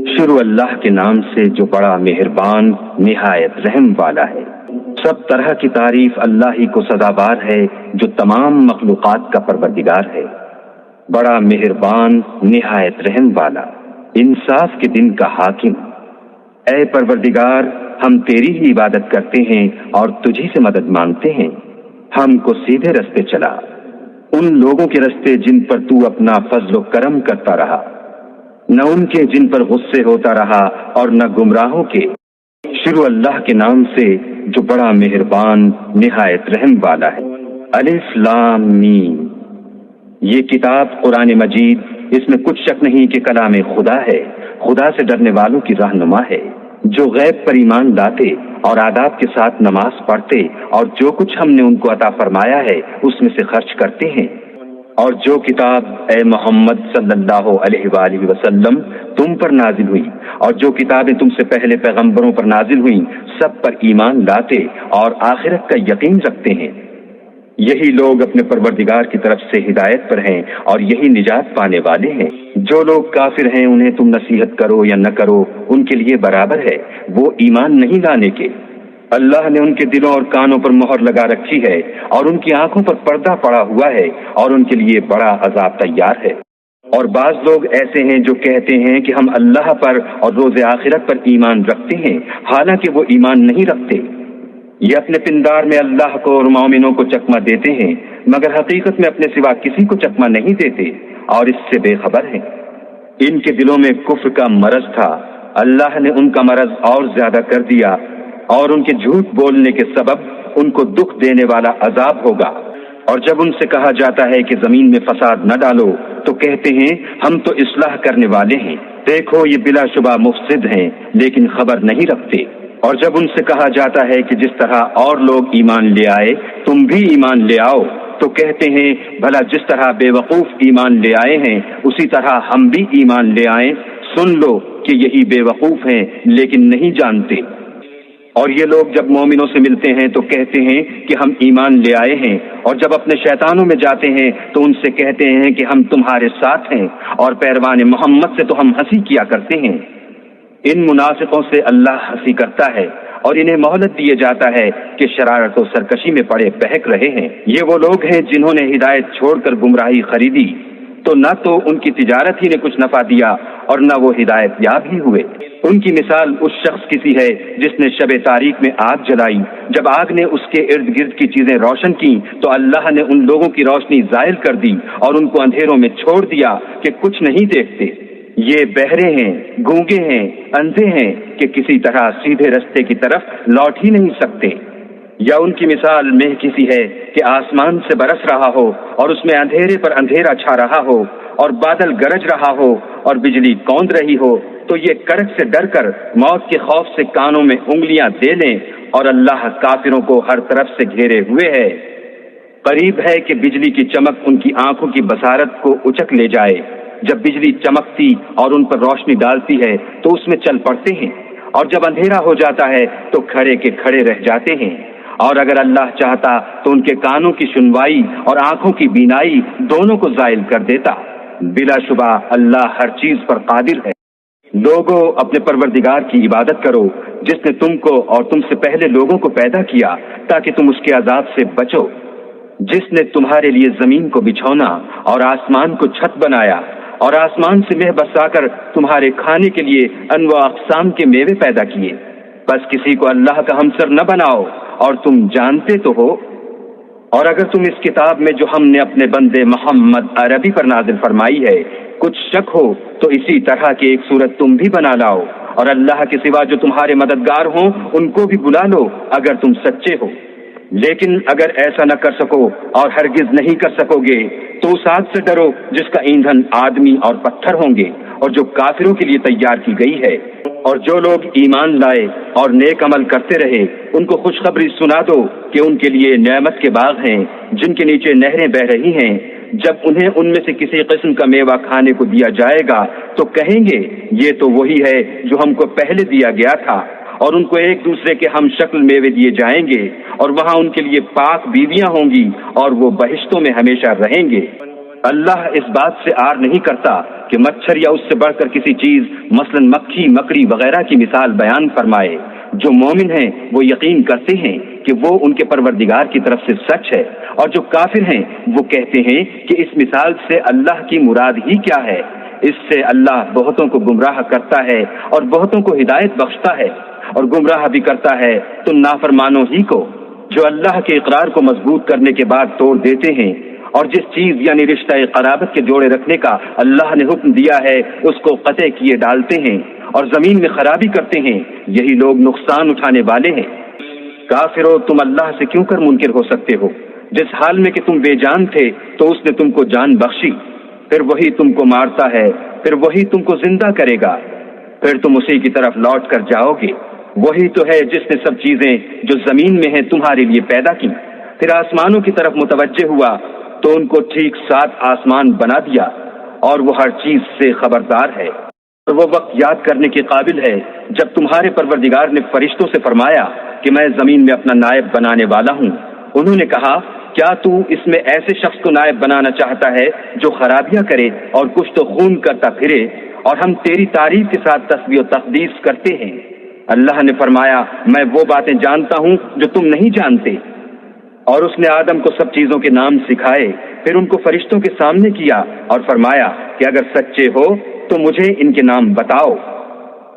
شروع اللہ کے نام سے جو بڑا مہربان نہایت رحم والا ہے۔ سب طرح کی تعریف اللہ ہی کو سزاوار ہے جو تمام مخلوقات کا پروردگار ہے، بڑا مہربان نہایت رحم والا، انصاف کے دن کا حاکم۔ اے پروردگار، ہم تیری ہی عبادت کرتے ہیں اور تجھی سے مدد مانگتے ہیں، ہم کو سیدھے رستے چلا، ان لوگوں کے رستے جن پر تو اپنا فضل و کرم کرتا رہا، نہ ان کے جن پر غصے ہوتا رہا اور نہ گمراہوں کے۔ شروع اللہ کے نام سے جو بڑا مہربان نہایت رحم والا ہے۔ الف لام میم، یہ کتاب قرآن مجید، اس میں کچھ شک نہیں کہ کلام خدا ہے، خدا سے ڈرنے والوں کی رہنما ہے، جو غیب پر ایمان لاتے اور آداب کے ساتھ نماز پڑھتے اور جو کچھ ہم نے ان کو عطا فرمایا ہے اس میں سے خرچ کرتے ہیں، اور جو کتاب اے محمد صلی اللہ علیہ وآلہ وسلم تم پر نازل ہوئی اور جو کتابیں تم سے پہلے پیغمبروں پر نازل ہوئیں سب پر ایمان لاتے اور آخرت کا یقین رکھتے ہیں، یہی لوگ اپنے پروردگار کی طرف سے ہدایت پر ہیں اور یہی نجات پانے والے ہیں۔ جو لوگ کافر ہیں انہیں تم نصیحت کرو یا نہ کرو ان کے لیے برابر ہے، وہ ایمان نہیں لانے کے۔ اللہ نے ان کے دلوں اور کانوں پر مہر لگا رکھی ہے اور ان کی آنکھوں پر پردہ پڑا ہوا ہے اور ان کے لیے بڑا عذاب تیار ہے۔ اور بعض لوگ ایسے ہیں جو کہتے ہیں کہ ہم اللہ پر اور روز آخرت پر ایمان رکھتے ہیں، حالانکہ وہ ایمان نہیں رکھتے۔ یہ اپنے پندار میں اللہ کو اور مومنوں کو چکمہ دیتے ہیں، مگر حقیقت میں اپنے سوا کسی کو چکمہ نہیں دیتے اور اس سے بے خبر ہیں۔ ان کے دلوں میں کفر کا مرض تھا، اللہ نے ان کا مرض اور زیادہ کر دیا، اور ان کے جھوٹ بولنے کے سبب ان کو دکھ دینے والا عذاب ہوگا۔ اور جب ان سے کہا جاتا ہے کہ زمین میں فساد نہ ڈالو تو کہتے ہیں ہم تو اصلاح کرنے والے ہیں، دیکھو یہ بلا شبہ مفسد ہیں لیکن خبر نہیں رکھتے۔ اور جب ان سے کہا جاتا ہے کہ جس طرح اور لوگ ایمان لے آئے تم بھی ایمان لے آؤ تو کہتے ہیں بھلا جس طرح بے وقوف ایمان لے آئے ہیں اسی طرح ہم بھی ایمان لے آئیں، سن لو کہ یہی بے وقوف ہیں لیکن نہیں جانتے۔ اور یہ لوگ جب مومنوں سے ملتے ہیں تو کہتے ہیں کہ ہم ایمان لے آئے ہیں، اور جب اپنے شیطانوں میں جاتے ہیں تو ان سے کہتے ہیں کہ ہم تمہارے ساتھ ہیں، اور پیروان محمد سے تو ہم ہنسی کیا کرتے ہیں۔ ان منافقوں سے اللہ ہنسی کرتا ہے اور انہیں مہلت دیے جاتا ہے کہ شرارت و سرکشی میں پڑے بہک رہے ہیں۔ یہ وہ لوگ ہیں جنہوں نے ہدایت چھوڑ کر گمراہی خریدی، تو نہ تو ان کی تجارت ہی نے کچھ نفع دیا اور نہ وہ ہدایت یاب ہی ہوئے۔ ان کی مثال اس شخص کی سی ہے جس نے شب تاریک میں آگ جلائی، جب آگ نے اس کے ارد گرد کی چیزیں روشن کی تو اللہ نے ان لوگوں کی روشنی زائل کر دی اور ان کو اندھیروں میں چھوڑ دیا کہ کچھ نہیں دیکھتے۔ یہ بہرے ہیں، گونگے ہیں، اندھے ہیں کہ کسی طرح سیدھے رستے کی طرف لوٹ ہی نہیں سکتے۔ یا ان کی مثال مہ کی سی ہے کہ آسمان سے برس رہا ہو اور اس میں اندھیرے پر اندھیرا چھا رہا ہو اور بادل گرج رہا ہو اور بجلی کوند رہی ہو، تو یہ کڑک سے ڈر کر موت کے خوف سے کانوں میں انگلیاں دے لیں، اور اللہ کافروں کو ہر طرف سے گھیرے ہوئے ہے۔ قریب ہے کہ بجلی کی چمک ان کی آنکھوں کی بصارت کو اچک لے جائے۔ جب بجلی چمکتی اور ان پر روشنی ڈالتی ہے تو اس میں چل پڑتے ہیں، اور جب اندھیرا ہو جاتا ہے تو کھڑے کے کھڑے رہ جاتے ہیں۔ اور اگر اللہ چاہتا تو ان کے کانوں کی سنوائی اور آنکھوں کی بینائی دونوں کو زائل کر دیتا۔ بلا شبہ اللہ ہر چیز پر قادر ہے۔ لوگوں، اپنے پروردگار کی عبادت کرو جس نے تم کو اور تم سے پہلے لوگوں کو پیدا کیا تاکہ تم اس کے عذاب سے بچو، جس نے تمہارے لیے زمین کو بچھونا اور آسمان کو چھت بنایا اور آسمان سے مہ برسا کر تمہارے کھانے کے لیے انواع اقسام کے میوے پیدا کیے۔ بس کسی کو اللہ کا ہمسر نہ بناؤ، اور تم جانتے تو ہو۔ اور اگر تم اس کتاب میں جو ہم نے اپنے بندے محمد عربی پر نازل فرمائی ہے کچھ شک ہو تو اسی طرح کی ایک صورت تم بھی بنا لاؤ، اور اللہ کے سوا جو تمہارے مددگار ہوں ان کو بھی بلا لو اگر تم سچے ہو۔ لیکن اگر ایسا نہ کر سکو اور ہرگز نہیں کر سکو گے تو اس آگ سے ڈرو جس کا ایندھن آدمی اور پتھر ہوں گے اور جو کافروں کے لیے تیار کی گئی ہے۔ اور جو لوگ ایمان لائے اور نیک عمل کرتے رہے ان کو خوشخبری سنا دو کہ ان کے لیے نعمت کے باغ ہیں جن کے نیچے نہریں بہ رہی ہیں۔ جب انہیں ان میں سے کسی قسم کا میوہ کھانے کو دیا جائے گا تو کہیں گے یہ تو وہی ہے جو ہم کو پہلے دیا گیا تھا، اور ان کو ایک دوسرے کے ہم شکل میوے دیے جائیں گے، اور وہاں ان کے لیے پاک بیویاں ہوں گی اور وہ بہشتوں میں ہمیشہ رہیں گے۔ اللہ اس بات سے آر نہیں کرتا کہ مچھر یا اس سے بڑھ کر کسی چیز مثلاً مکھی مکڑی وغیرہ کی مثال بیان فرمائے۔ جو مومن ہیں وہ یقین کرتے ہیں کہ وہ ان کے پروردگار کی طرف سے سچ ہے، اور جو کافر ہیں وہ کہتے ہیں کہ اس مثال سے اللہ کی مراد ہی کیا ہے۔ اس سے اللہ بہتوں کو گمراہ کرتا ہے اور بہتوں کو ہدایت بخشتا ہے، اور گمراہ بھی کرتا ہے تو نافرمانوں ہی کو، جو اللہ کے اقرار کو مضبوط کرنے کے بعد توڑ دیتے ہیں، اور جس چیز یعنی رشتہ قرابت کے جوڑے رکھنے کا اللہ نے حکم دیا ہے اس کو قطع کیے ڈالتے ہیں، اور زمین میں خرابی کرتے ہیں۔ یہی لوگ نقصان اٹھانے والے ہیں۔ کافرو، تم اللہ سے کیوں کر منکر ہو سکتے ہو؟ جس حال میں کہ تم بے جان تھے تو اس نے تم کو جان بخشی، پھر وہی تم کو مارتا ہے، پھر وہی تم کو زندہ کرے گا، پھر تم اسی کی طرف لوٹ کر جاؤ گے۔ وہی تو ہے جس نے سب چیزیں جو زمین میں ہیں تمہارے لیے پیدا کی، پھر آسمانوں کی طرف متوجہ ہوا تو ان کو ٹھیک 7 آسمان بنا دیا، اور وہ ہر چیز سے خبردار ہے۔ اور وہ وقت یاد کرنے کے قابل ہے جب تمہارے پروردگار نے فرشتوں سے فرمایا کہ میں زمین میں اپنا نائب بنانے والا ہوں۔ انہوں نے کہا، کیا تو اس میں ایسے شخص کو نائب بنانا چاہتا ہے جو خرابیاں کرے اور کچھ تو خون کرتا پھرے، اور ہم تیری تعریف کے ساتھ تسبیح و تقدیس کرتے ہیں؟ اللہ نے فرمایا، میں وہ باتیں جانتا ہوں جو تم نہیں جانتے۔ اور اس نے آدم کو سب چیزوں کے نام سکھائے، پھر ان کو فرشتوں کے سامنے کیا اور فرمایا کہ اگر سچے ہو تو مجھے ان کے نام بتاؤ۔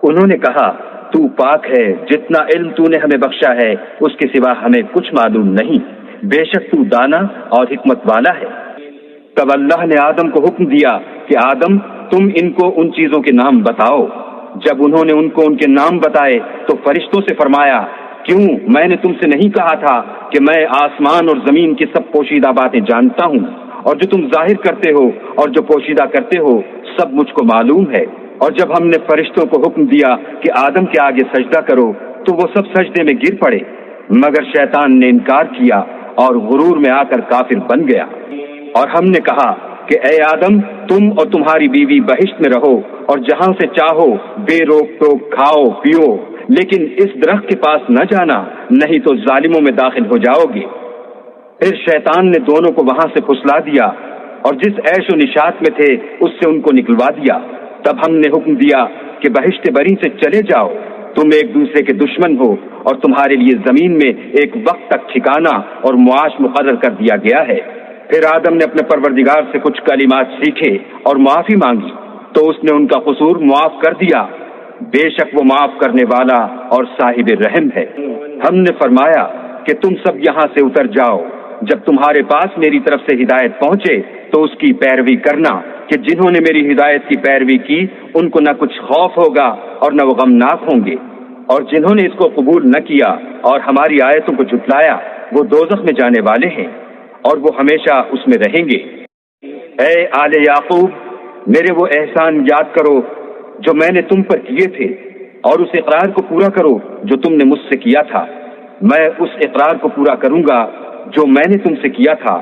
انہوں نے کہا، تو پاک ہے، جتنا علم تو نے ہمیں بخشا ہے اس کے سوا ہمیں کچھ معلوم نہیں، بے شک تو دانا اور حکمت والا ہے۔ تب اللہ نے آدم کو حکم دیا کہ آدم، تم ان کو ان چیزوں کے نام بتاؤ۔ جب انہوں نے ان کو ان کے نام بتائے تو فرشتوں سے فرمایا، کیوں میں نے تم سے نہیں کہا تھا کہ میں آسمان اور زمین کی سب پوشیدہ باتیں جانتا ہوں، اور جو تم ظاہر کرتے ہو اور جو پوشیدہ کرتے ہو سب مجھ کو معلوم ہے۔ اور جب ہم نے فرشتوں کو حکم دیا کہ آدم کے آگے سجدہ کرو تو وہ سب سجدے میں گر پڑے، مگر شیطان نے انکار کیا اور غرور میں آ کر کافر بن گیا۔ اور ہم نے کہا کہ اے آدم، تم اور تمہاری بیوی بہشت میں رہو، اور جہاں سے چاہو بے روک ٹوک کھاؤ پیو، لیکن اس درخت کے پاس نہ جانا، نہیں تو ظالموں میں داخل ہو جاؤ گے۔ پھر شیطان نے دونوں کو وہاں سے پھسلا دیا، اور جس عیش و نشاط میں تھے اس سے ان کو نکلوا دیا۔ تب ہم نے حکم دیا کہ بہشت بری سے چلے جاؤ، تم ایک دوسرے کے دشمن ہو، اور تمہارے لیے زمین میں ایک وقت تک ٹھکانہ اور معاش مقرر کر دیا گیا ہے۔ پھر آدم نے اپنے پروردگار سے کچھ کلمات سیکھے اور معافی مانگی، تو اس نے ان کا قصور معاف کر دیا، بے شک وہ معاف کرنے والا اور صاحب رحم ہے۔ ہم نے فرمایا کہ تم سب یہاں سے اتر جاؤ، جب تمہارے پاس میری طرف سے ہدایت پہنچے تو اس کی پیروی کرنا، کہ جنہوں نے میری ہدایت کی پیروی کی ان کو نہ کچھ خوف ہوگا اور نہ وہ غمناک ہوں گے، اور جنہوں نے اس کو قبول نہ کیا اور ہماری آیتوں کو جھٹلایا وہ دوزخ میں جانے والے ہیں، اور وہ ہمیشہ اس میں رہیں گے۔ اے آل یعقوب، میرے وہ احسان یاد کرو جو میں نے تم پر کیے تھے، اور اس اقرار کو پورا کرو جو تم نے مجھ سے کیا تھا۔ میں اس اقرار کو پورا کروں گا جو میں نے تم سے کیا تھا،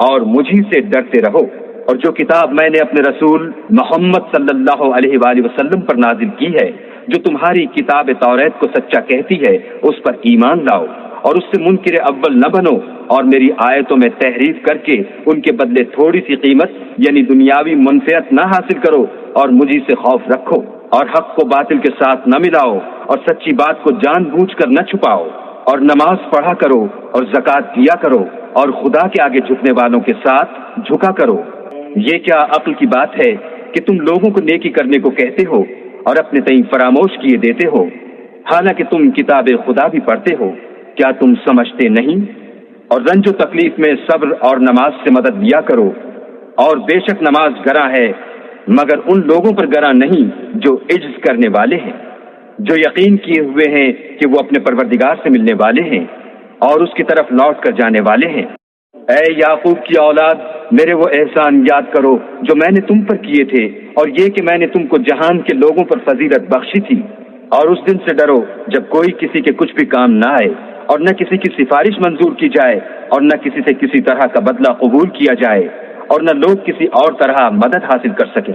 اور مجھی سے ڈرتے رہو۔ اور جو کتاب میں نے اپنے رسول محمد صلی اللہ علیہ وآلہ وسلم پر نازل کی ہے، جو تمہاری کتاب توریت کو سچا کہتی ہے، اس پر ایمان لاؤ اور اس سے منکر اول نہ بنو، اور میری آیتوں میں تحریف کر کے ان کے بدلے تھوڑی سی قیمت یعنی دنیاوی منفعت نہ حاصل کرو، اور مجھی سے خوف رکھو، اور حق کو باطل کے ساتھ نہ ملاؤ، اور سچی بات کو جان بوجھ کر نہ چھپاؤ، اور نماز پڑھا کرو اور زکوٰۃ دیا کرو، اور خدا کے آگے جھکنے والوں کے ساتھ جھکا کرو۔ یہ کیا عقل کی بات ہے کہ تم لوگوں کو نیکی کرنے کو کہتے ہو اور اپنے تئیں فراموش کیے دیتے ہو، حالانکہ تم کتاب خدا بھی پڑھتے ہو؟ کیا تم سمجھتے نہیں؟ اور رنج و تکلیف میں صبر اور نماز سے مدد لیا کرو، اور بے شک نماز گراں ہے، مگر ان لوگوں پر گراں نہیں جو عجز کرنے والے ہیں، جو یقین کیے ہوئے ہیں کہ وہ اپنے پروردگار سے ملنے والے ہیں اور اس کی طرف لوٹ کر جانے والے ہیں۔ اے یعقوب کی اولاد، میرے وہ احسان یاد کرو جو میں نے تم پر کیے تھے، اور یہ کہ میں نے تم کو جہان کے لوگوں پر فضیلت بخشی تھی۔ اور اس دن سے ڈرو جب کوئی کسی کے کچھ بھی کام نہ آئے، اور نہ کسی کی سفارش منظور کی جائے، اور نہ کسی سے کسی طرح کا بدلہ قبول کیا جائے، اور نہ لوگ کسی اور طرح مدد حاصل کر سکیں۔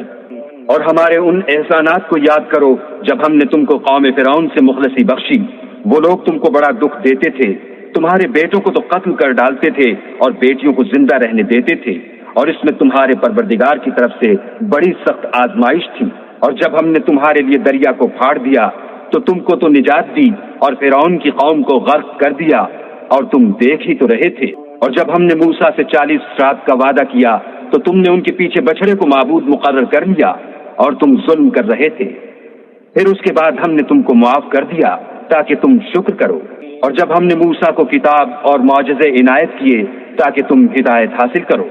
اور ہمارے ان احسانات کو یاد کرو جب ہم نے تم کو قوم فرعون سے مخلصی بخشی، وہ لوگ تم کو بڑا دکھ دیتے تھے، تمہارے بیٹوں کو تو قتل کر ڈالتے تھے اور بیٹیوں کو زندہ رہنے دیتے تھے، اور اس میں تمہارے پروردگار کی طرف سے بڑی سخت آزمائش تھی۔ اور جب ہم نے تمہارے لیے دریا کو پھاڑ دیا تو تم کو تو نجات دی اور فرعون کی قوم کو غرق کر دیا، اور تم دیکھ ہی تو رہے تھے۔ اور جب ہم نے موسیٰ سے 40 رات کا وعدہ کیا تو تم نے ان کے پیچھے بچڑے کو معبود مقرر کر لیا اور تم ظلم کر رہے تھے۔ پھر اس کے بعد ہم نے تم کو معاف کر دیا تاکہ تم شکر کرو۔ اور جب ہم نے موسیٰ کو کتاب اور معجزے عنایت کیے تاکہ تم ہدایت حاصل کرو۔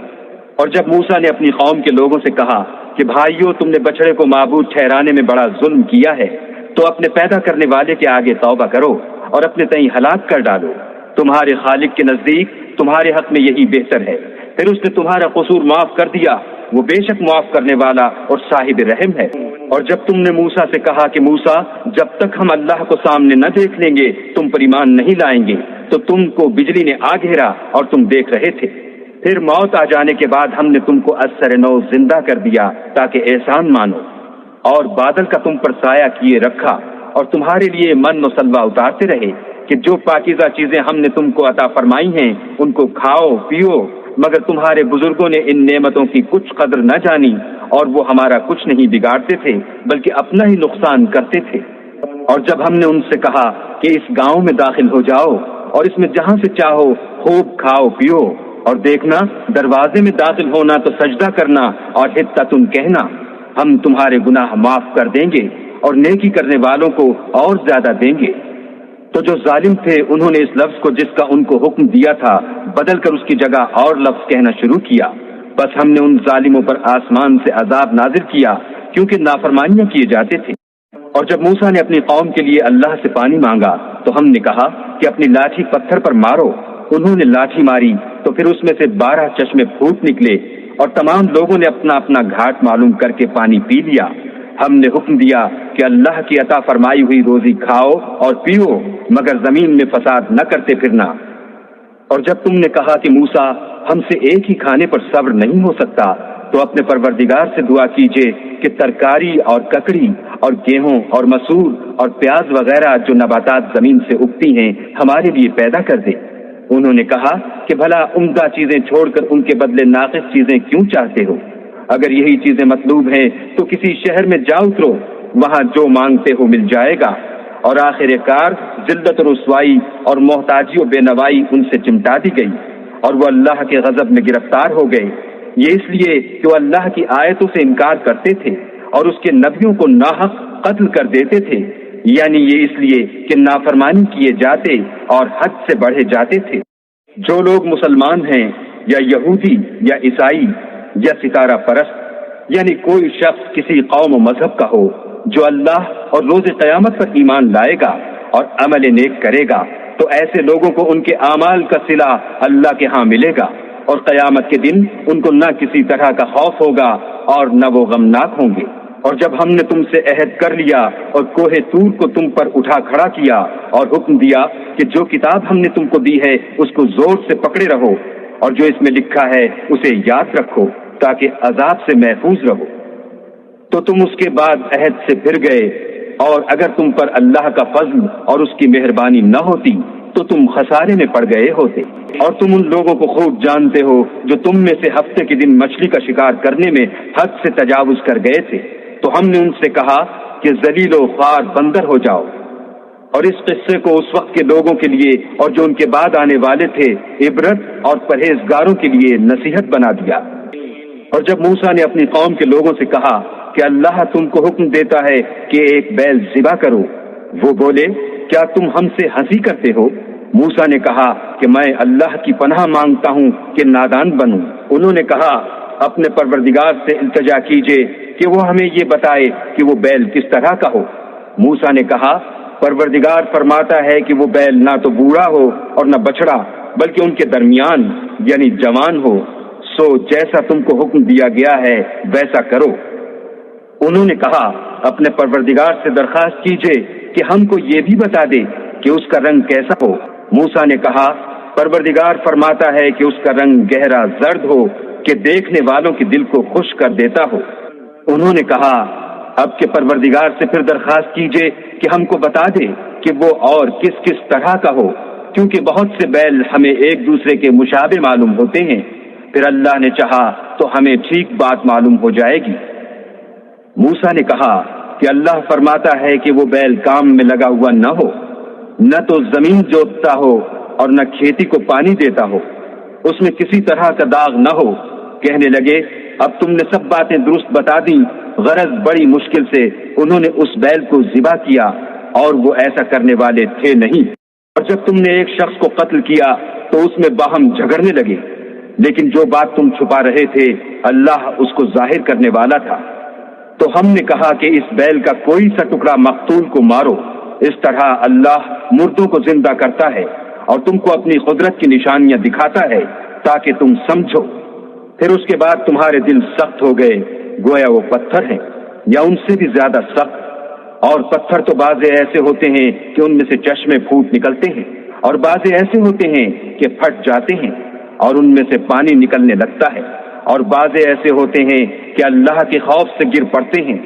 اور جب موسیٰ نے اپنی قوم کے لوگوں سے کہا کہ بھائیو، تم نے بچڑے کو معبود ٹھہرانے میں بڑا ظلم کیا ہے، تو اپنے پیدا کرنے والے کے آگے توبہ کرو اور اپنے تئیں ہلاک کر ڈالو۔ تمہارے خالق کے نزدیک تمہارے حق میں یہی بہتر ہے۔ پھر اس نے تمہارا قصور معاف کر دیا، وہ بے شک معاف کرنے والا اور صاحب رحم ہے۔ اور جب تم نے موسیٰ سے کہا کہ موسیٰ، جب تک ہم اللہ کو سامنے نہ دیکھ لیں گے تم پر ایمان نہیں لائیں گے، تو تم کو بجلی نے آ گھیرا اور تم دیکھ رہے تھے۔ پھر موت آ جانے کے بعد ہم نے تم کو اثر نو زندہ کر دیا تاکہ احسان مانو، اور بادل کا تم پر سایہ کیے رکھا اور تمہارے لیے من و سلوہ اتارتے رہے کہ جو پاکیزہ چیزیں ہم نے تم کو عطا فرمائی ہیں ان کو کھاؤ پیو، مگر تمہارے بزرگوں نے ان نعمتوں کی کچھ قدر نہ جانی اور وہ ہمارا کچھ نہیں بگاڑتے تھے بلکہ اپنا ہی نقصان کرتے تھے۔ اور جب ہم نے ان سے کہا کہ اس گاؤں میں داخل ہو جاؤ اور اس میں جہاں سے چاہو خوب کھاؤ پیو، اور دیکھنا دروازے میں داخل ہونا تو سجدہ کرنا اور حطۃ کہنا، ہم تمہارے گناہ معاف کر دیں گے اور نیکی کرنے والوں کو اور زیادہ دیں گے۔ تو جو ظالم تھے انہوں نے اس لفظ کو جس کا ان کو حکم دیا تھا بدل کر اس کی جگہ اور لفظ کہنا شروع کیا، بس ہم نے ان ظالموں پر آسمان سے عذاب نازل کیا کیونکہ نافرمانیاں کیے جاتے تھے۔ اور جب موسیٰ نے اپنی قوم کے لیے اللہ سے پانی مانگا تو ہم نے کہا کہ اپنی لاٹھی پتھر پر مارو۔ انہوں نے لاٹھی ماری تو پھر اس میں سے 12 چشمے پھوٹ نکلے اور تمام لوگوں نے اپنا اپنا گھاٹ معلوم کر کے پانی پی لیا۔ ہم نے حکم دیا کہ اللہ کی عطا فرمائی ہوئی روزی کھاؤ اور پیو، مگر زمین میں فساد نہ کرتے پھرنا۔ اور جب تم نے کہا کہ موسیٰ، ہم سے ایک ہی کھانے پر صبر نہیں ہو سکتا، تو اپنے پروردگار سے دعا کیجیے کہ ترکاری اور ککڑی اور گیہوں اور مسور اور پیاز وغیرہ جو نباتات زمین سے اگتی ہیں ہمارے لیے پیدا کر دے۔ انہوں نے کہا کہ بھلا عمدہ چیزیں چھوڑ کر ان کے بدلے ناقص چیزیں کیوں چاہتے ہو؟ اگر یہی چیزیں مطلوب ہیں تو کسی شہر میں جا اترو، وہاں جو مانگتے ہو مل جائے گا۔ اور آخر کار ذلت و رسوائی اور محتاجی و بے نوائی ان سے چمٹا دی گئی اور وہ اللہ کے غضب میں گرفتار ہو گئے، یہ اس لیے کہ وہ اللہ کی آیتوں سے انکار کرتے تھے اور اس کے نبیوں کو ناحق قتل کر دیتے تھے، یعنی یہ اس لیے کہ نافرمانی کیے جاتے اور حد سے بڑھے جاتے تھے۔ جو لوگ مسلمان ہیں یا یہودی یا عیسائی یا ستارہ پرست، یعنی کوئی شخص کسی قوم و مذہب کا ہو، جو اللہ اور روز قیامت پر ایمان لائے گا اور عمل نیک کرے گا، تو ایسے لوگوں کو ان کے اعمال کا صلہ اللہ کے ہاں ملے گا، اور قیامت کے دن ان کو نہ کسی طرح کا خوف ہوگا اور نہ وہ غمناک ہوں گے۔ اور جب ہم نے تم سے عہد کر لیا اور کوہ طور کو تم پر اٹھا کھڑا کیا اور حکم دیا کہ جو کتاب ہم نے تم کو دی ہے اس کو زور سے پکڑے رہو اور جو اس میں لکھا ہے اسے یاد رکھو تاکہ عذاب سے محفوظ رہو، تو تم اس کے بعد عہد سے پھر گئے، اور اگر تم پر اللہ کا فضل اور اس کی مہربانی نہ ہوتی تو تم خسارے میں پڑ گئے ہوتے۔ اور تم ان لوگوں کو خوب جانتے ہو جو تم میں سے ہفتے کے دن مچھلی کا شکار کرنے میں حد سے تجاوز کر گئے تھے، تو ہم نے ان سے کہا کہ ذلیل و خوار بندر ہو جاؤ۔ اور اس قصے کو اس وقت کے لوگوں کے لیے اور جو ان کے بعد آنے والے تھے عبرت اور پرہیزگاروں کے لیے نصیحت بنا دیا۔ اور جب موسیٰ نے اپنی قوم کے لوگوں سے کہا کہ اللہ تم کو حکم دیتا ہے کہ ایک بیل ذبح کرو، وہ بولے کیا تم ہم سے ہنسی کرتے ہو؟ موسیٰ نے کہا کہ میں اللہ کی پناہ مانگتا ہوں کہ نادان بنوں۔ انہوں نے کہا اپنے پروردگار سے التجا کیجیے کہ وہ ہمیں یہ بتائے کہ وہ بیل کس طرح کا ہو۔ موسیٰ نے کہا پروردگار فرماتا ہے کہ وہ بیل نہ تو بوڑھا ہو اور نہ بچڑا، بلکہ ان کے درمیان یعنی جوان ہو، سو جیسا تم کو حکم دیا گیا ہے ویسا کرو۔ انہوں نے کہا اپنے پروردگار سے درخواست کیجیے کہ ہم کو یہ بھی بتا دے کہ اس کا رنگ کیسا ہو۔ موسیٰ نے کہا پروردگار فرماتا ہے کہ اس کا رنگ گہرا زرد ہو کہ دیکھنے والوں کے دل کو خوش کر دیتا ہو۔ انہوں نے کہا اب کے پروردگار سے پھر درخواست کیجیے کہ ہم کو بتا دے کہ وہ اور کس کس طرح کا ہو، کیونکہ بہت سے بیل ہمیں ایک دوسرے کے مشابہ معلوم ہوتے ہیں۔ پھر اللہ نے چاہا تو ہمیں ٹھیک بات معلوم ہو جائے گی۔ موسیٰ نے کہا کہ اللہ فرماتا ہے کہ وہ بیل کام میں لگا ہوا نہ ہو، نہ تو زمین جوتتا ہو اور نہ کھیتی کو پانی دیتا ہو، اس میں کسی طرح کا داغ نہ ہو۔ کہنے لگے اب تم نے سب باتیں درست بتا دیں، غرض بڑی مشکل سے انہوں نے اس بیل کو ذبح کیا اور وہ ایسا کرنے والے تھے نہیں۔ اور جب تم نے ایک شخص کو قتل کیا تو اس میں باہم جھگڑنے لگے، لیکن جو بات تم چھپا رہے تھے اللہ اس کو ظاہر کرنے والا تھا۔ تو ہم نے کہا کہ اس بیل کا کوئی سا ٹکڑا مقتول کو مارو، اس طرح اللہ مردوں کو زندہ کرتا ہے اور تم کو اپنی قدرت کی نشانیاں دکھاتا ہے تاکہ تم سمجھو۔ پھر اس کے بعد تمہارے دل سخت ہو گئے، گویا وہ پتھر ہیں یا ان سے بھی زیادہ سخت۔ اور پتھر تو بعض ایسے ہوتے ہیں کہ ان میں سے چشمے پھوٹ نکلتے ہیں، اور بعض ایسے ہوتے ہیں کہ پھٹ جاتے ہیں اور ان میں سے پانی نکلنے لگتا ہے، اور بعض ایسے ہوتے ہیں کہ اللہ کے خوف سے گر پڑتے ہیں،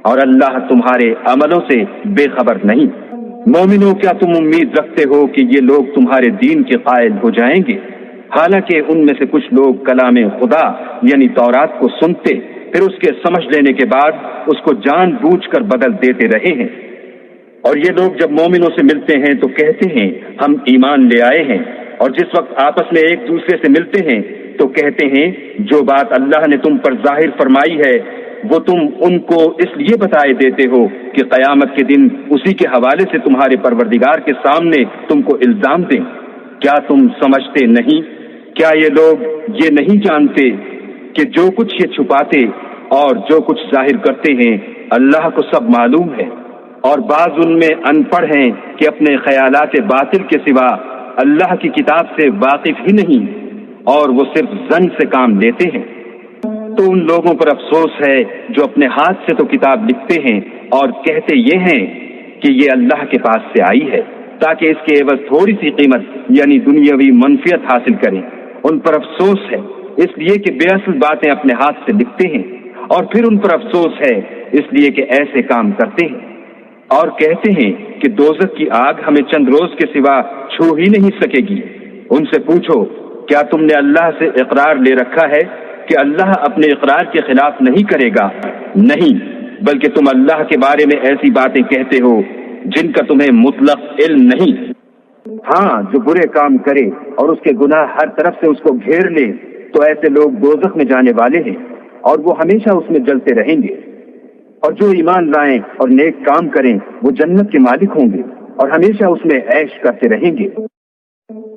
اور اللہ تمہارے عملوں سے بے خبر نہیں۔ مومنوں، کیا تم امید رکھتے ہو کہ یہ لوگ تمہارے دین کے قائل ہو جائیں گے؟ حالانکہ ان میں سے کچھ لوگ کلام خدا یعنی تورات کو سنتے، پھر اس کے سمجھ لینے کے بعد اس کو جان بوجھ کر بدل دیتے رہے ہیں۔ اور یہ لوگ جب مومنوں سے ملتے ہیں تو کہتے ہیں ہم ایمان لے آئے ہیں، اور جس وقت آپس میں ایک دوسرے سے ملتے ہیں تو کہتے ہیں جو بات اللہ نے تم پر ظاہر فرمائی ہے وہ تم ان کو اس لیے بتائے دیتے ہو کہ قیامت کے دن اسی کے حوالے سے تمہارے پروردگار کے سامنے تم کو الزام دیں۔ کیا تم سمجھتے نہیں؟ کیا یہ لوگ یہ نہیں جانتے کہ جو کچھ یہ چھپاتے اور جو کچھ ظاہر کرتے ہیں اللہ کو سب معلوم ہے؟ اور بعض ان میں ان پڑھ ہیں کہ اپنے خیالات باطل کے سوا اللہ کی کتاب سے واقف ہی نہیں، اور وہ صرف ظن سے کام لیتے ہیں۔ تو ان لوگوں پر افسوس ہے جو اپنے ہاتھ سے تو کتاب لکھتے ہیں اور کہتے یہ ہیں کہ یہ اللہ کے پاس سے آئی ہے، تاکہ اس کے عوض تھوڑی سی قیمت یعنی دنیاوی منفیت حاصل کریں۔ ان پر افسوس ہے اس لیے کہ بے اصل باتیں اپنے ہاتھ سے لکھتے ہیں، اور پھر ان پر افسوس ہے اس لیے کہ ایسے کام کرتے ہیں۔ اور کہتے ہیں کہ دوزخ کی آگ ہمیں چند روز کے سوا چھو ہی نہیں سکے گی۔ ان سے پوچھو کیا تم نے اللہ سے اقرار لے رکھا ہے کہ اللہ اپنے اقرار کے خلاف نہیں کرے گا؟ نہیں، بلکہ تم اللہ کے بارے میں ایسی باتیں کہتے ہو جن کا تمہیں مطلق علم نہیں۔ ہاں، جو برے کام کرے اور اس کے گناہ ہر طرف سے اس کو گھیر لے تو ایسے لوگ دوزخ میں جانے والے ہیں اور وہ ہمیشہ اس میں جلتے رہیں گے۔ اور جو ایمان لائیں اور نیک کام کریں وہ جنت کے مالک ہوں گے اور ہمیشہ اس میں عیش کرتے رہیں گے۔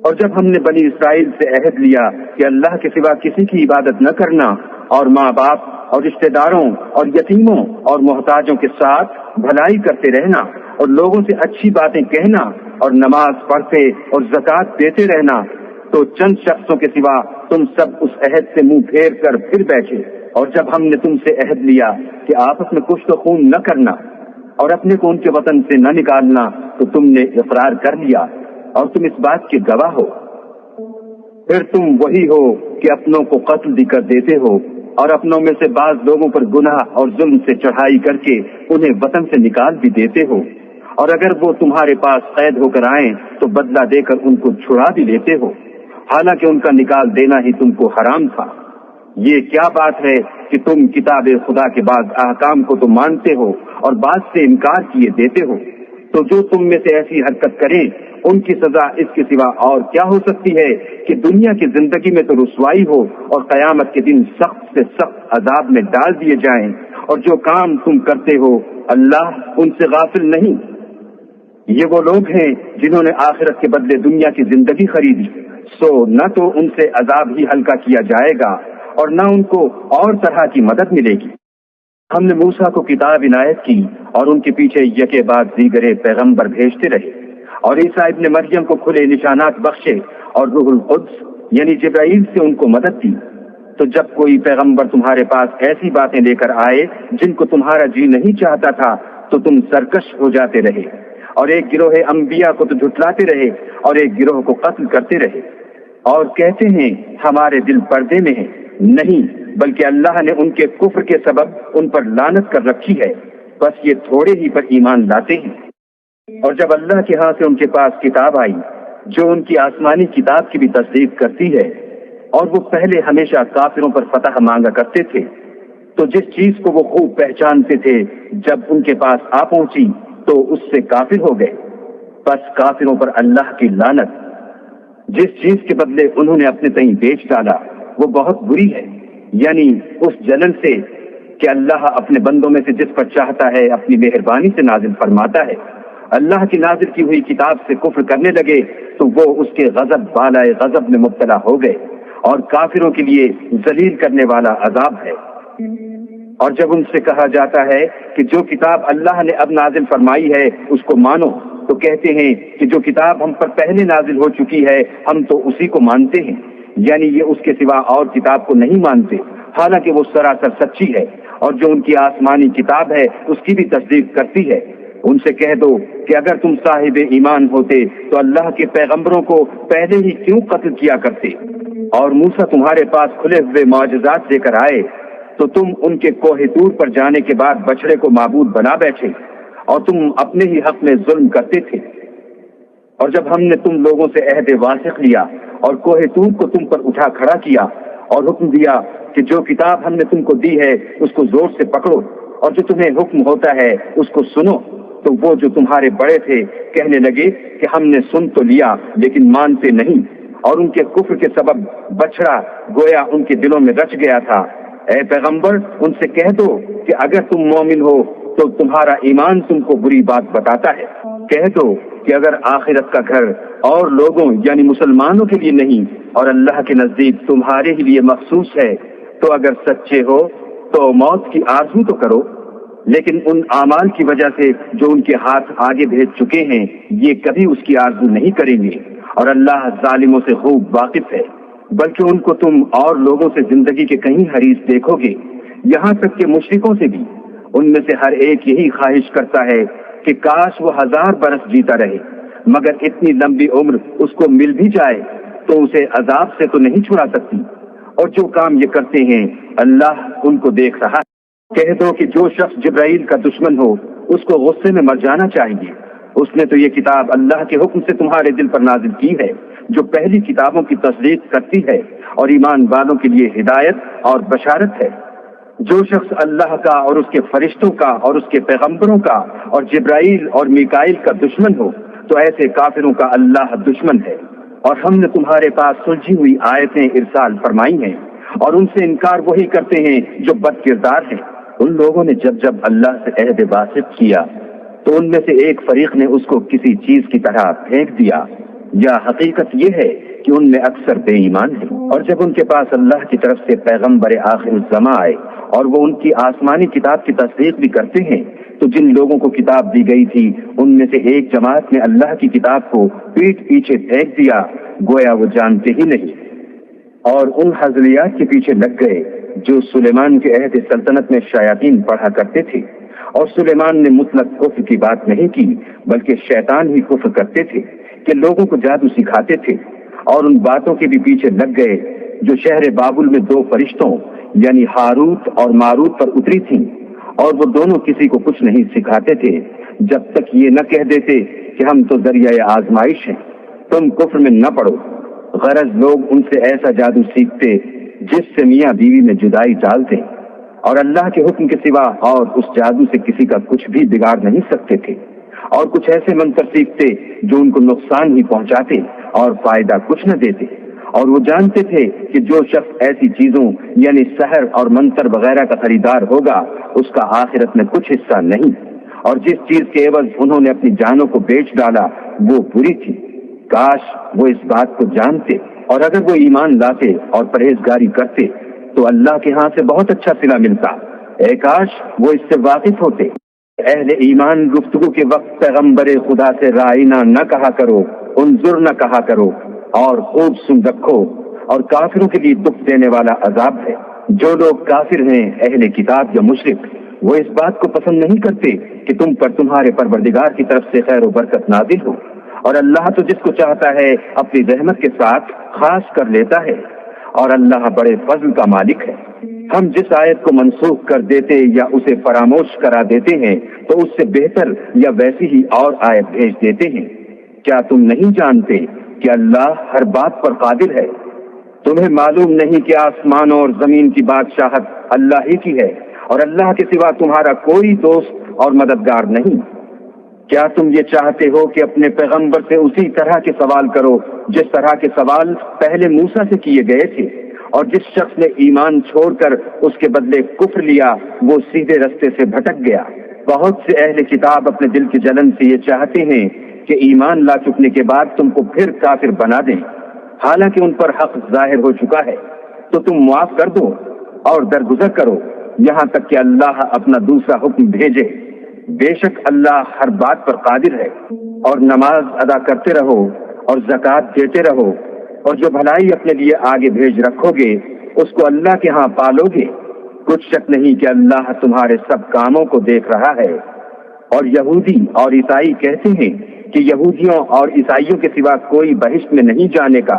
اور جب ہم نے بنی اسرائیل سے عہد لیا کہ اللہ کے سوا کسی کی عبادت نہ کرنا، اور ماں باپ اور رشتہ داروں اور یتیموں اور محتاجوں کے ساتھ بھلائی کرتے رہنا اور لوگوں سے اچھی باتیں کہنا اور نماز پڑھتے اور زکوٰۃ دیتے رہنا، تو چند شخصوں کے سوا تم سب اس عہد سے منہ پھیر کر پھر بیٹھے۔ اور جب ہم نے تم سے عہد لیا کہ آپس میں کشت و خون نہ کرنا اور اپنے کو ان کے وطن سے نہ نکالنا، تو تم نے اقرار کر لیا اور تم اس بات کے گواہ ہو۔ پھر تم وہی ہو کہ اپنوں کو قتل بھی کر دیتے ہو اور اپنوں میں سے بعض لوگوں پر گناہ اور ظلم سے چڑھائی کر کے انہیں وطن سے نکال بھی دیتے ہو، اور اگر وہ تمہارے پاس قید ہو کر آئیں تو بدلہ دے کر ان کو چھڑا بھی لیتے ہو، حالانکہ ان کا نکال دینا ہی تم کو حرام تھا۔ یہ کیا بات ہے کہ تم کتاب خدا کے بعض احکام کو تو مانتے ہو اور بعض سے انکار کیے دیتے ہو؟ تو جو تم میں سے ایسی حرکت کریں ان کی سزا اس کے سوا اور کیا ہو سکتی ہے کہ دنیا کی زندگی میں تو رسوائی ہو اور قیامت کے دن سخت سے سخت عذاب میں ڈال دیے جائیں، اور جو کام تم کرتے ہو اللہ ان سے غافل نہیں۔ یہ وہ لوگ ہیں جنہوں نے آخرت کے بدلے دنیا کی زندگی خریدی، سو نہ تو ان سے عذاب ہی ہلکا کیا جائے گا اور نہ ان کو اور طرح کی مدد ملے گی۔ ہم نے موسیٰ کو کتاب عنایت کی اور ان کے پیچھے یکے بعد دیگرے پیغمبر بھیجتے رہے، اور عیسیٰ ابن مریم کو کھلے نشانات بخشے اور روح القدس یعنی جبرائیل سے ان کو مدد دی۔ تو جب کوئی پیغمبر تمہارے پاس ایسی باتیں لے کر آئے جن کو تمہارا جی نہیں چاہتا تھا تو تم سرکش ہو جاتے رہے، اور ایک گروہ انبیاء کو تو جھٹلاتے رہے اور ایک گروہ کو قتل کرتے رہے، اور کہتے ہیں ہمارے دل پردے میں ہیں۔ نہیں، بلکہ اللہ نے ان کے کفر کے سبب ان پر لعنت کر رکھی ہے، بس یہ تھوڑے ہی پر ایمان لاتے ہیں۔ اور جب اللہ کے ہاں سے ان کے پاس کتاب آئی جو ان کی آسمانی کتاب کی بھی تصدیق کرتی ہے، اور وہ پہلے ہمیشہ کافروں پر فتح مانگا کرتے تھے، تو جس چیز کو وہ خوب پہچانتے تھے جب ان کے پاس آ پہنچی تو اس سے کافر ہو گئے۔ بس کافروں پر اللہ کی لعنت۔ جس چیز کے بدلے انہوں نے اپنے تئیں بیچ ڈالا وہ بہت بری ہے، یعنی اس جلن سے کہ اللہ اپنے بندوں میں سے جس پر چاہتا ہے اپنی مہربانی سے نازل فرماتا ہے۔ اللہ کی نازل کی ہوئی کتاب سے کفر کرنے لگے تو وہ اس کے غضب بالائے غضب میں مبتلا ہو گئے، اور کافروں کے لیے ذلیل کرنے والا عذاب ہے۔ اور جب ان سے کہا جاتا ہے کہ جو کتاب اللہ نے اب نازل فرمائی ہے اس کو مانو، تو کہتے ہیں کہ جو کتاب ہم پر پہلے نازل ہو چکی ہے ہم تو اسی کو مانتے ہیں، یعنی یہ اس کے سوا اور کتاب کو نہیں مانتے، حالانکہ وہ سراسر سچی ہے، اور جو ان کی آسمانی کتاب ہے اس کی بھی تصدیق کرتی ہے۔ ان سے کہہ دو کہ اگر تم صاحب ایمان ہوتے تو اللہ کے پیغمبروں کو پہلے ہی کیوں قتل کیا کرتے، اور موسیٰ تمہارے پاس کھلے ہوئے معجزات لے کر آئے تو تم ان کے کوہ طور پر جانے کے بعد بچڑے کو معبود بنا بیٹھے، اور تم اپنے ہی حق میں ظلم کرتے تھے۔ اور جب ہم نے تم لوگوں سے عہد واثق لیا اور کوہ طور کو تم پر اٹھا کھڑا کیا اور حکم دیا کہ جو کتاب ہم نے تم کو دی ہے اس کو زور سے پکڑو، اور جو تمہیں حکم ہوتا ہے اس کو سنو، تو وہ جو تمہارے بڑے تھے کہنے لگے کہ ہم نے سن تو لیا لیکن مانتے نہیں، اور ان کے کفر کے سبب بچڑا گویا ان کے دلوں میں رچ گیا تھا۔ اے پیغمبر ان سے کہہ دو کہ اگر تم مومن ہو تو تمہارا ایمان تم کو بری بات بتاتا ہے۔ کہہ دو کہ اگر آخرت کا گھر اور لوگوں یعنی مسلمانوں کے لیے نہیں اور اللہ کے نزدیک تمہارے ہی لیے مخصوص ہے تو اگر سچے ہو تو موت کی آرزو تو کرو، لیکن ان اعمال کی وجہ سے جو ان کے ہاتھ آگے بھیج چکے ہیں یہ کبھی اس کی آرزو نہیں کریں گے، اور اللہ ظالموں سے خوب واقف ہے۔ بلکہ ان کو تم اور لوگوں سے زندگی کے کہیں حریص دیکھو گے، یہاں تک کہ مشرکوں سے بھی۔ ان میں سے ہر ایک یہی خواہش کرتا ہے کہ کاش وہ 1000 برس جیتا رہے، مگر اتنی لمبی عمر اس کو مل بھی جائے تو اسے عذاب سے تو نہیں چھڑا سکتی، اور جو کام یہ کرتے ہیں اللہ ان کو دیکھ رہا ہے۔ کہہ دو کہ جو شخص جبرائیل کا دشمن ہو اس کو غصے میں مر جانا چاہیے، اس نے تو یہ کتاب اللہ کے حکم سے تمہارے دل پر نازل کی ہے جو پہلی کتابوں کی تصدیق کرتی ہے اور ایمان والوں کے لیے ہدایت اور بشارت ہے۔ جو شخص اللہ کا اور اس کے فرشتوں کا اور اس کے پیغمبروں کا اور جبرائیل اور میکائیل کا دشمن ہو تو ایسے کافروں کا اللہ دشمن ہے۔ اور ہم نے تمہارے پاس سلجھی ہوئی آیتیں ارسال فرمائی ہیں، اور ان سے انکار وہی کرتے ہیں جو بد کردار ہیں۔ ان لوگوں نے جب جب اللہ سے عہد واثق کیا تو ان میں سے ایک فریق نے اس کو کسی چیز کی طرح پھینک دیا، یا حقیقت یہ ہے کہ ان میں اکثر بے ایمان ہیں۔ اور جب ان کے پاس اللہ کی طرف سے پیغمبر آخر الزماں آئے اور وہ ان کی آسمانی کتاب کی تصدیق بھی کرتے ہیں تو جن لوگوں کو کتاب دی گئی تھی ان میں سے ایک جماعت نے اللہ کی کتاب کو پیٹھ پیچھے پھینک دیا گویا وہ جانتے ہی نہیں، اور ان حضلیات کے پیچھے لگ گئے جو سلیمان کے عہد سلطنت میں شیاطین پڑھا کرتے تھے۔ اور سلیمان نے مطلق کفر کی بات نہیں کی بلکہ شیطان ہی کفر کرتے تھے کہ لوگوں کو جادو سکھاتے تھے، اور ان باتوں کے بھی پیچھے لگ گئے جو شہر بابل میں 2 فرشتوں یعنی ہاروت اور ماروت پر اتری تھیں، اور وہ دونوں کسی کو کچھ نہیں سکھاتے تھے جب تک یہ نہ کہہ دیتے کہ ہم تو ذریعہ آزمائش ہیں، تم کفر میں نہ پڑو۔ غرض لوگ ان سے ایسا جادو سیکھتے جس سے میاں بیوی میں جدائی ڈال دیں، اور اللہ کے حکم کے سوا اور اس جادو سے کسی کا کچھ بھی بگاڑ نہیں سکتے تھے، اور کچھ ایسے منتر سیکھتے جو ان کو نقصان ہی پہنچاتے اور فائدہ کچھ نہ دیتے، اور وہ جانتے تھے کہ جو شخص ایسی چیزوں یعنی سحر اور منتر وغیرہ کا خریدار ہوگا اس کا آخرت میں کچھ حصہ نہیں، اور جس چیز کے عوض انہوں نے اپنی جانوں کو بیچ ڈالا وہ بری تھی۔ کاش وہ اس بات کو جانتے، اور اگر وہ ایمان لاتے اور پرہیزگاری کرتے تو اللہ کے ہاں سے بہت اچھا صلہ ملتا۔ اے کاش وہ اس سے واقف ہوتے۔ اہل ایمان گفتگو کے وقت پیغمبر خدا سے رائنا نہ کہا کرو، انظر نہ کہا کرو، اور خوب سن رکھو، اور کافروں کے لیے دکھ دینے والا عذاب ہے۔ جو لوگ کافر ہیں اہل کتاب یا مشرک وہ اس بات کو پسند نہیں کرتے کہ تم پر تمہارے پروردگار کی طرف سے خیر و برکت نازل ہو، اور اللہ تو جس کو چاہتا ہے اپنی رحمت کے ساتھ خاص کر لیتا ہے، اور اللہ بڑے فضل کا مالک ہے۔ ہم جس آیت کو منسوخ کر دیتے یا اسے فراموش کرا دیتے ہیں تو اس سے بہتر یا ویسی ہی اور آیت بھیج دیتے ہیں۔ کیا تم نہیں جانتے کہ اللہ ہر بات پر قادر ہے؟ تمہیں معلوم نہیں کہ آسمانوں اور زمین کی بادشاہت اللہ ہی کی ہے اور اللہ کے سوا تمہارا کوئی دوست اور مددگار نہیں؟ کیا تم یہ چاہتے ہو کہ اپنے پیغمبر سے اسی طرح کے سوال کرو جس طرح کے سوال پہلے موسیٰ سے کیے گئے تھے؟ اور جس شخص نے ایمان چھوڑ کر اس کے بدلے کفر لیا وہ سیدھے رستے سے بھٹک گیا۔ بہت سے اہل کتاب اپنے دل کی جلن سے یہ چاہتے ہیں کہ ایمان لا چکنے کے بعد تم کو پھر کافر بنا دیں، حالانکہ ان پر حق ظاہر ہو چکا ہے۔ تو تم معاف کر دو اور درگزر کرو یہاں تک کہ اللہ اپنا دوسرا حکم بھیجے۔ بے شک اللہ ہر بات پر قادر ہے۔ اور نماز ادا کرتے رہو اور زکوٰۃ دیتے رہو، اور جو بھلائی اپنے لیے آگے بھیج رکھو گے اس کو اللہ کے ہاں پالو گے۔ کچھ شک نہیں کہ اللہ تمہارے سب کاموں کو دیکھ رہا ہے۔ اور یہودی اور عیسائی کہتے ہیں کہ یہودیوں اور عیسائیوں کے سوا کوئی بہشت میں نہیں جانے کا،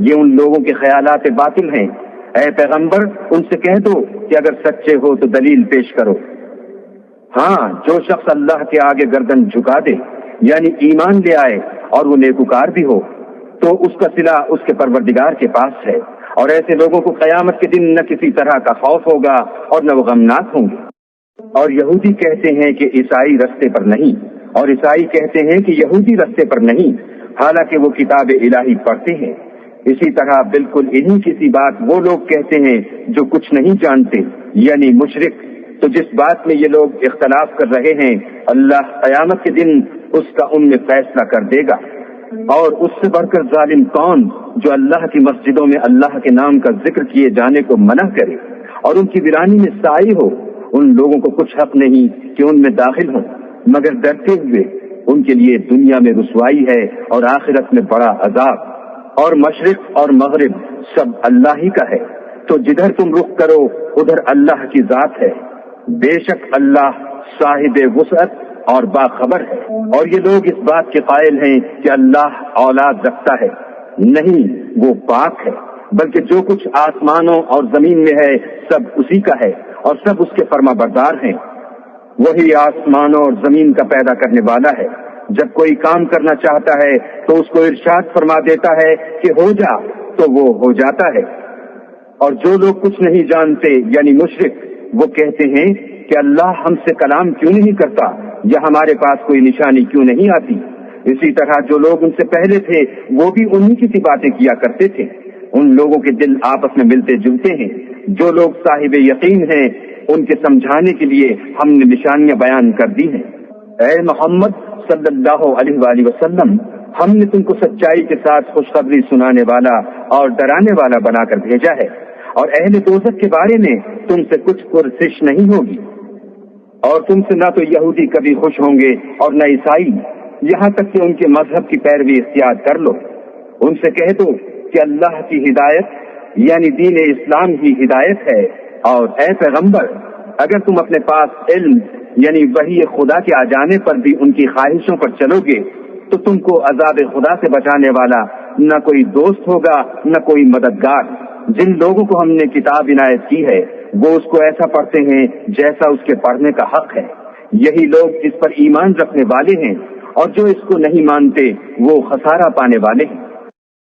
یہ ان لوگوں کے خیالات باطل ہیں۔ اے پیغمبر ان سے کہہ دو کہ اگر سچے ہو تو دلیل پیش کرو۔ ہاں، جو شخص اللہ کے آگے گردن جھکا دے یعنی ایمان لے آئے اور وہ نیکوکار بھی ہو تو اس کا صلہ اس کے پروردگار کے پاس ہے، اور ایسے لوگوں کو قیامت کے دن نہ کسی طرح کا خوف ہوگا اور نہ وہ غمناک ہوں گے۔ اور یہودی کہتے ہیں کہ عیسائی رستے پر نہیں، اور عیسائی کہتے ہیں کہ یہودی رستے پر نہیں، حالانکہ وہ کتاب الہی پڑھتے ہیں۔ اسی طرح بالکل انہی کسی بات وہ لوگ کہتے ہیں جو کچھ نہیں جانتے یعنی مشرک۔ تو جس بات میں یہ لوگ اختلاف کر رہے ہیں اللہ قیامت کے دن اس کا ان میں فیصلہ کر دے گا۔ اور اس سے بڑھ کر ظالم کون جو اللہ کی مسجدوں میں اللہ کے نام کا ذکر کیے جانے کو منع کرے اور ان کی ویرانی میں سائی ہو؟ ان لوگوں کو کچھ حق نہیں کہ ان میں داخل ہوں مگر ڈرتے ہوئے۔ ان کے لیے دنیا میں رسوائی ہے اور آخرت میں بڑا عذاب۔ اور مشرق اور مغرب سب اللہ ہی کا ہے، تو جدھر تم رخ کرو ادھر اللہ کی ذات ہے۔ بے شک اللہ صاحب وسعت اور باخبر ہے۔ اور یہ لوگ اس بات کے قائل ہیں کہ اللہ اولاد رکھتا ہے، نہیں، وہ پاک ہے، بلکہ جو کچھ آسمانوں اور زمین میں ہے سب اسی کا ہے اور سب اس کے فرما بردار ہیں۔ وہی آسمانوں اور زمین کا پیدا کرنے والا ہے، جب کوئی کام کرنا چاہتا ہے تو اس کو ارشاد فرما دیتا ہے کہ ہو جا، تو وہ ہو جاتا ہے۔ اور جو لوگ کچھ نہیں جانتے یعنی مشرک، وہ کہتے ہیں کہ اللہ ہم سے کلام کیوں نہیں کرتا یا ہمارے پاس کوئی نشانی کیوں نہیں آتی۔ اسی طرح جو لوگ ان سے پہلے تھے وہ بھی انہی کی سی باتیں کیا کرتے تھے۔ ان لوگوں کے دل آپس میں ملتے جلتے ہیں۔ جو لوگ صاحب یقین ہیں ان کے سمجھانے کے لیے ہم نے نشانیاں بیان کر دی ہیں۔ اے محمد صلی اللہ علیہ وآلہ وسلم، ہم نے تم کو سچائی کے ساتھ خوشخبری سنانے والا اور ڈرانے والا بنا کر بھیجا ہے، اور اہل دوزخ کے بارے میں تم سے کچھ پرسش نہیں ہوگی، اور تم سے نہ تو یہودی کبھی خوش ہوں گے اور نہ عیسائی، یہاں تک کہ ان کے مذہب کی پیروی اختیار کر لو۔ ان سے کہہ دو کہ اللہ کی ہدایت یعنی دین اسلام ہی ہدایت ہے، اور اے پیغمبر اگر تم اپنے پاس علم یعنی وحی خدا کے آ جانے پر بھی ان کی خواہشوں پر چلو گے تو تم کو عذاب خدا سے بچانے والا نہ کوئی دوست ہوگا نہ کوئی مددگار۔ جن لوگوں کو ہم نے کتاب عنایت کی ہے وہ اس کو ایسا پڑھتے ہیں جیسا اس کے پڑھنے کا حق ہے، یہی لوگ اس پر ایمان رکھنے والے ہیں، اور جو اس کو نہیں مانتے وہ خسارہ پانے والے ہیں۔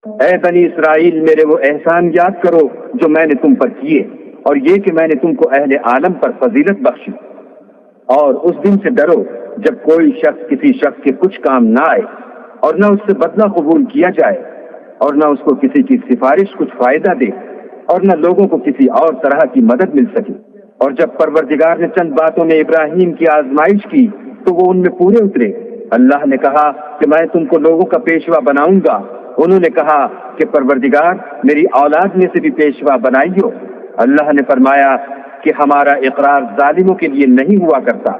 اے بنی اسرائیل، میرے وہ احسان یاد کرو جو میں نے تم پر کیے، اور یہ کہ میں نے تم کو اہل عالم پر فضیلت بخشی۔ اور اس دن سے ڈرو جب کوئی شخص کسی شخص کے کچھ کام نہ آئے اور نہ اس سے بدلہ قبول کیا جائے، اور نہ اس کو کسی کی سفارش کچھ فائدہ دے، اور نہ لوگوں کو کسی اور طرح کی مدد مل سکے۔ اور جب پروردگار نے چند باتوں میں ابراہیم کی آزمائش کی تو وہ ان میں پورے اترے۔ اللہ نے کہا کہ میں تم کو لوگوں کا پیشوا بناؤں گا۔ انہوں نے کہا کہ پروردگار میری اولاد میں سے بھی پیشوا بنائیو۔ اللہ نے فرمایا کہ ہمارا اقرار ظالموں کے لیے نہیں ہوا کرتا۔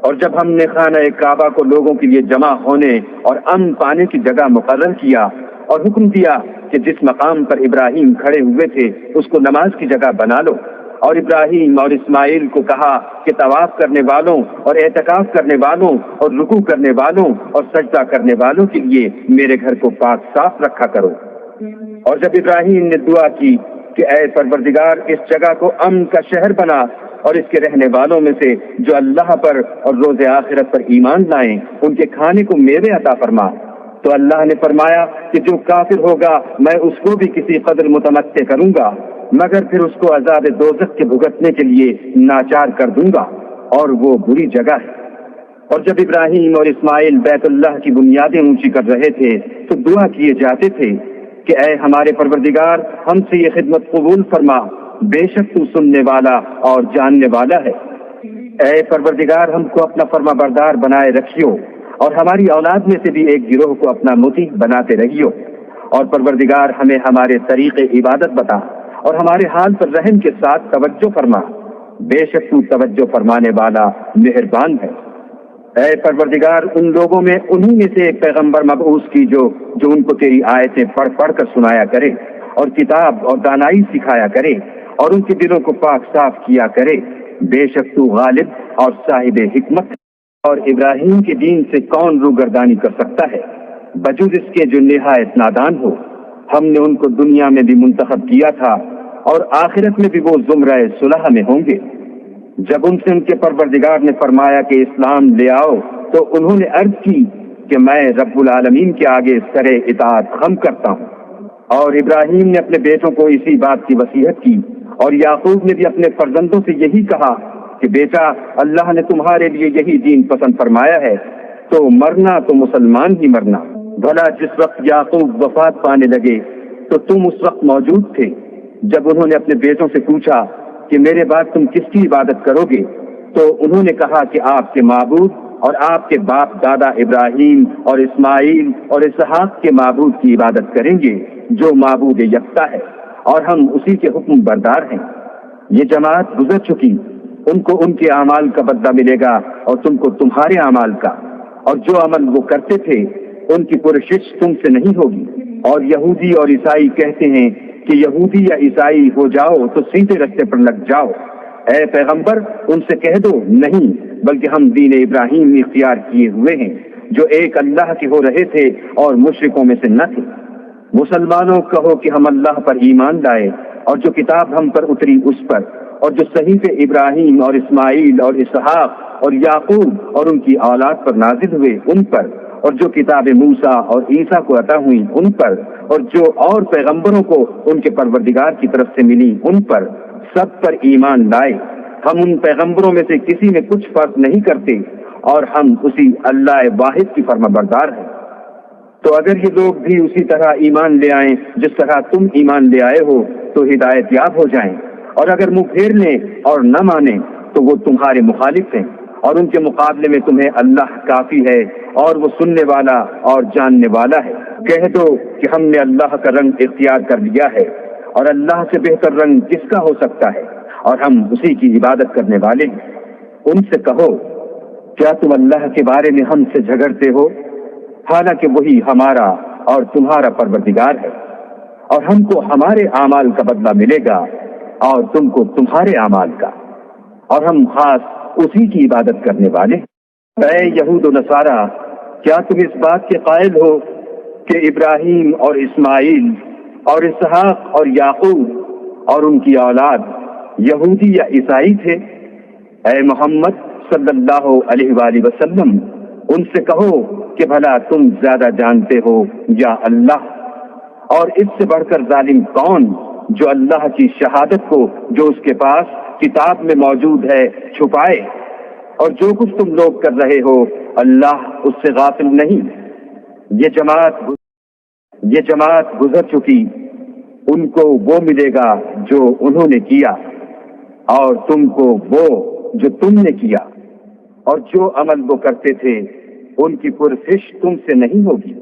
اور جب ہم نے خانہ کعبہ کو لوگوں کے لیے جمع ہونے اور امن پانے کی جگہ مقرر کیا اور حکم دیا کہ جس مقام پر ابراہیم کھڑے ہوئے تھے اس کو نماز کی جگہ بنا لو، اور ابراہیم اور اسماعیل کو کہا کہ طواف کرنے والوں اور اعتکاف کرنے والوں اور رکوع کرنے والوں اور سجدہ کرنے والوں کے لیے میرے گھر کو پاک صاف رکھا کرو۔ اور جب ابراہیم نے دعا کی کہ اے پروردگار اس جگہ کو امن کا شہر بنا، اور اس کے رہنے والوں میں سے جو اللہ پر اور روز آخرت پر ایمان لائیں ان کے کھانے کو میوے عطا فرما، تو اللہ نے فرمایا کہ جو کافر ہوگا میں اس کو بھی کسی قدر متمتع کروں گا، مگر پھر اس کو عذاب دوزخ کے بھگتنے کے لیے ناچار کر دوں گا، اور وہ بری جگہ ہے۔ اور جب ابراہیم اور اسماعیل بیت اللہ کی بنیادیں اونچی کر رہے تھے تو دعا کیے جاتے تھے کہ اے ہمارے پروردگار، ہم سے یہ خدمت قبول فرما، بے شک تو سننے والا اور جاننے والا ہے۔ اے پروردگار، ہم کو اپنا فرما بردار بنائے رکھیو، اور ہماری اولاد میں سے بھی ایک گروہ کو اپنا مطیع بناتے رہیو، اور پروردگار ہمیں ہمارے طریق عبادت بتا، اور ہمارے حال پر رحم کے ساتھ توجہ فرما، بے شک تو توجہ فرمانے والا مہربان ہے۔ اے پروردگار، ان لوگوں میں انہی میں سے ایک پیغمبر مبعوث کی جو ان کو تیری آیتیں پڑھ پڑھ کر سنایا کرے، اور کتاب اور دانائی سکھایا کرے، اور ان کے دلوں کو پاک صاف کیا کرے، بے شک تو غالب اور صاحب حکمت ہے۔ اور ابراہیم کے دین سے کون روگردانی کر سکتا ہے بجز اس کے جو نہایت نادان ہو؟ ہم نے ان کو دنیا میں بھی منتخب کیا تھا، اور آخرت میں بھی وہ زمرہ صلح میں ہوں گے۔ جب ان سے ان کے پروردگار نے فرمایا کہ اسلام لے آؤ تو انہوں نے عرض کی کہ میں رب العالمین کے آگے سر اطاعت خم کرتا ہوں۔ اور ابراہیم نے اپنے بیٹوں کو اسی بات کی وصیت کی، اور یعقوب نے بھی اپنے فرزندوں سے یہی کہا کہ بیٹا، اللہ نے تمہارے لیے یہی دین پسند فرمایا ہے، تو مرنا تو مسلمان ہی مرنا۔ بھلا جس وقت یعقوب وفات پانے لگے تو تم اس وقت موجود تھے جب انہوں نے اپنے بیٹوں سے پوچھا کہ میرے بعد تم کس کی عبادت کرو گے؟ تو انہوں نے کہا کہ آپ کے معبود اور آپ کے باپ دادا ابراہیم اور اسماعیل اور اسحاق کے معبود کی عبادت کریں گے جو معبود یکتا ہے، اور ہم اسی کے حکم بردار ہیں۔ یہ جماعت گزر چکی، ان کو ان کے اعمال کا بدلہ ملے گا اور تم کو تمہارے اعمال کا، اور جو عمل وہ کرتے تھے ان کی پرشش تم سے نہیں ہوگی۔ اور یہودی اور عیسائی کہتے ہیں کہ یہودی یا عیسائی ہو جاؤ تو سیدھے رستے پر لگ جاؤ۔ اے پیغمبر، ان سے کہہ دو نہیں، بلکہ ہم دین ابراہیم اختیار کیے ہوئے ہیں جو ایک اللہ کے ہو رہے تھے اور مشرکوں میں سے نہ تھے۔ مسلمانوں کہو کہ ہم اللہ پر ایمان لائے اور جو کتاب ہم پر اتری اس پر، اور جو صحیفے ابراہیم اور اسماعیل اور اسحاق اور یعقوب اور ان کی اولاد پر نازل ہوئے ان پر، اور جو کتاب موسیٰ اور عیسیٰ کو عطا ہوئی ان پر، اور جو اور پیغمبروں کو ان کے پروردگار کی طرف سے ملی ان پر، سب پر ایمان لائے۔ ہم ان پیغمبروں میں سے کسی میں کچھ فرق نہیں کرتے، اور ہم اسی اللہ واحد کی فرما بردار ہیں۔ تو اگر یہ لوگ بھی اسی طرح ایمان لے آئیں جس طرح تم ایمان لے آئے ہو تو ہدایت یاب ہو جائیں، اور اگر منہ پھیر لیں اور نہ مانیں تو وہ تمہارے مخالف ہیں، اور ان کے مقابلے میں تمہیں اللہ کافی ہے، اور وہ سننے والا اور جاننے والا ہے۔ کہہ دو کہ ہم نے اللہ کا رنگ اختیار کر لیا ہے، اور اللہ سے بہتر رنگ کس کا ہو سکتا ہے، اور ہم اسی کی عبادت کرنے والے ہیں۔ ان سے کہو کیا تم اللہ کے بارے میں ہم سے جھگڑتے ہو، حالانکہ وہی ہمارا اور تمہارا پروردگار ہے، اور ہم کو ہمارے اعمال کا بدلہ ملے گا اور تم کو تمہارے اعمال کا، اور ہم خاص اسی کی عبادت کرنے والے ہیں۔ اے یہود و نصارہ، کیا تم اس بات کے قائل ہو کہ ابراہیم اور اسماعیل اور اسحاق اور یعقوب اور ان کی اولاد یہودی یا عیسائی تھے؟ اے محمد صلی اللہ علیہ وآلہ وسلم، ان سے کہو کہ بھلا تم زیادہ جانتے ہو یا اللہ؟ اور اس سے بڑھ کر ظالم کون جو اللہ کی شہادت کو جو اس کے پاس کتاب میں موجود ہے چھپائے؟ اور جو کچھ تم لوگ کر رہے ہو اللہ اس سے غافل نہیں۔ یہ جماعت گزر چکی، ان کو وہ ملے گا جو انہوں نے کیا، اور تم کو وہ جو تم نے کیا، اور جو عمل وہ کرتے تھے ان کی پرسش تم سے نہیں ہوگی۔